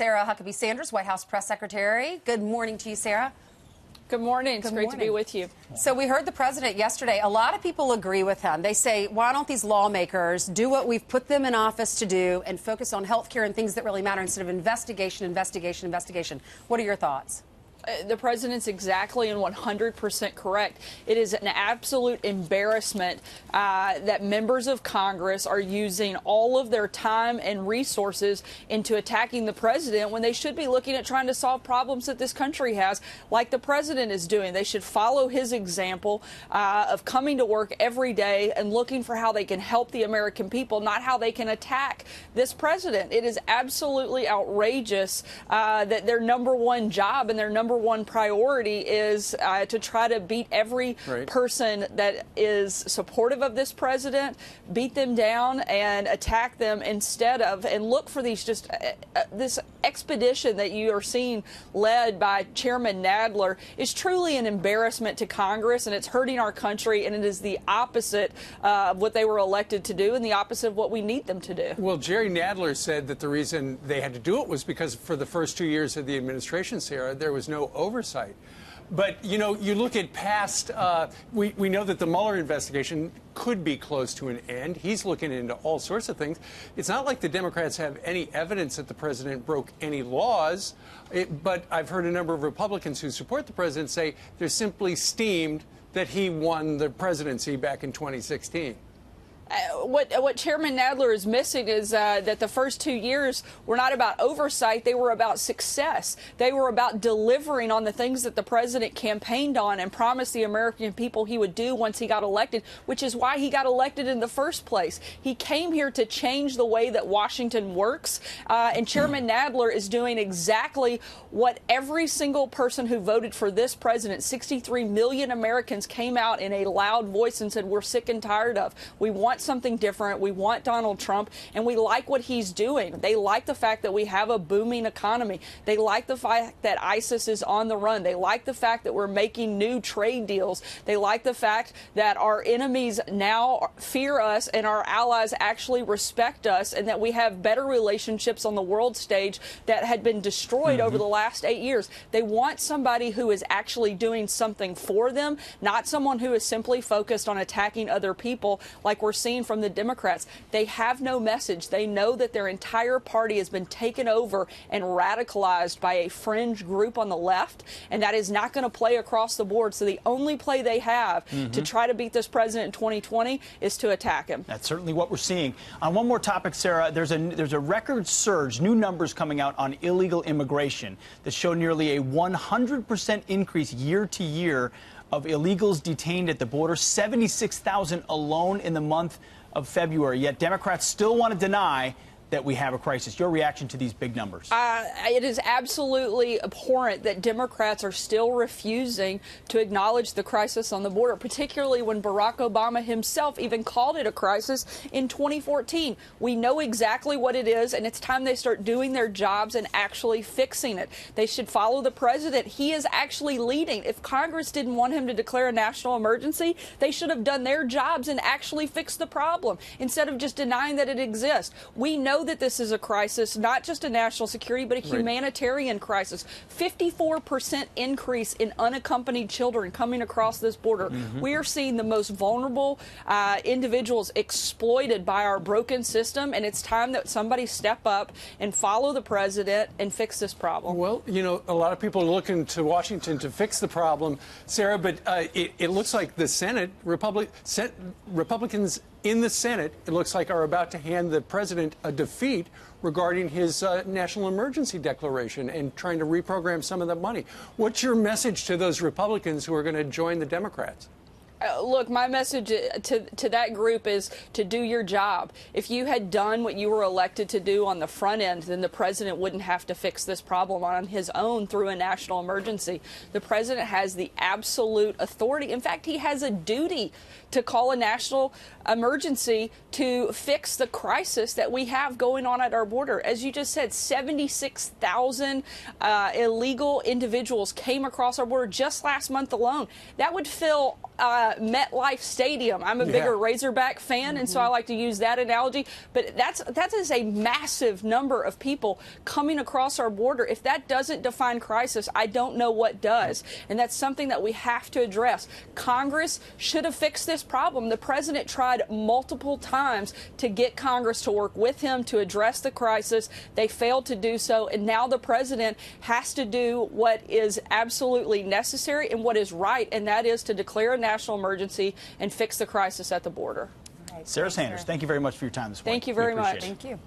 Sarah Huckabee Sanders, White House press secretary. Good morning to you, Sarah. Good morning. It's great to be with you. So we heard the president yesterday. A lot of people agree with him. They say, why don't these lawmakers do what we've put them in office to do and focus on health care and things that really matter instead of investigation. What are your thoughts? The president's exactly and 100% correct. It is an absolute embarrassment that members of Congress are using all of their time and resources into attacking the president when they should be looking at trying to solve problems that this country has, like the president is doing. They should follow his example of coming to work every day and looking for how they can help the American people, not how they can attack this president. It is absolutely outrageous that their number one job and their number one priority is to try to beat every person that is supportive of this president, beat them down and attack them instead of, and look for these this expedition that you are seeing led by Chairman Nadler is truly an embarrassment to Congress, and it's hurting our country, and it is the opposite of what they were elected to do and the opposite of what we need them to do. Well, Jerry Nadler said that the reason they had to do it was because for the first 2 years of the administration, Sarah, there was no oversight. But, you know, you look at past, we know that the Mueller investigation could be close to an end. He's looking into all sorts of things. It's not like the Democrats have any evidence that the president broke any laws. But I've heard a number of Republicans who support the president say they're simply steamed that he won the presidency back in 2016. What Chairman Nadler is missing is that the first 2 years were not about oversight. They were about success. They were about delivering on the things that the president campaigned on and promised the American people he would do once he got elected, which is why he got elected in the first place. He came here to change the way that Washington works, and Chairman Nadler is doing exactly what every single person who voted for this president, 63 million Americans, came out in a loud voice and said, we're sick and tired of. We want something different. We want Donald Trump, and we like what he's doing. They like the fact that we have a booming economy. They like the fact that ISIS is on the run. They like the fact that we're making new trade deals. They like the fact that our enemies now fear us and our allies actually respect us, and that we have better relationships on the world stage that had been destroyed over the last 8 years. They want somebody who is actually doing something for them, not someone who is simply focused on attacking other people like we're seeing from the Democrats. They have no message. They know that their entire party has been taken over and radicalized by a fringe group on the left, and that is not going to play across the board. So the only play they have to try to beat this president in 2020 is to attack him. That's certainly what we're seeing. On one more topic, Sarah, there's a record surge, new numbers coming out on illegal immigration that show nearly a 100% increase year to year of illegals detained at the border, 76,000 alone in the month of February. Yet Democrats still want to deny that we have a crisis. Your reaction to these big numbers? It is absolutely abhorrent that Democrats are still refusing to acknowledge the crisis on the border, particularly when Barack Obama himself even called it a crisis in 2014. We know exactly what it is, and it's time they start doing their jobs and actually fixing it. They should follow the president. He is actually leading. If Congress didn't want him to declare a national emergency, they should have done their jobs and actually fixed the problem instead of just denying that it exists. We know that this is a crisis, not just a national security, but a humanitarian crisis. 54% increase in unaccompanied children coming across this border. We are seeing the most vulnerable individuals exploited by our broken system, and it's time that somebody step up and follow the president and fix this problem. Well, you know, a lot of people are looking to Washington to fix the problem, Sarah, but it looks like the Senate, Republicans in the Senate, it looks like, are about to hand the president a defeat regarding his national emergency declaration and trying to reprogram some of that money. What's your message to those Republicans who are going to join the Democrats? Look, my message to that group is to do your job. If you had done what you were elected to do on the front end, then the president wouldn't have to fix this problem on his own through a national emergency. The president has the absolute authority. In fact, he has a duty to call a national emergency to fix the crisis that we have going on at our border. As you just said, 76,000 illegal individuals came across our border just last month alone. That would fill MetLife Stadium. I'm a bigger Razorback fan, and so I like to use that analogy. But that is a massive number of people coming across our border. If that doesn't define crisis, I don't know what does. And that's something that we have to address. Congress should have fixed this problem. The president tried multiple times to get Congress to work with him to address the crisis. They failed to do so, and now the president has to do what is absolutely necessary and what is right, and that is to declare a national emergency and fix the crisis at the border. Sarah Sanders, thank you very much for your time this morning. Thank you very much. Thank you.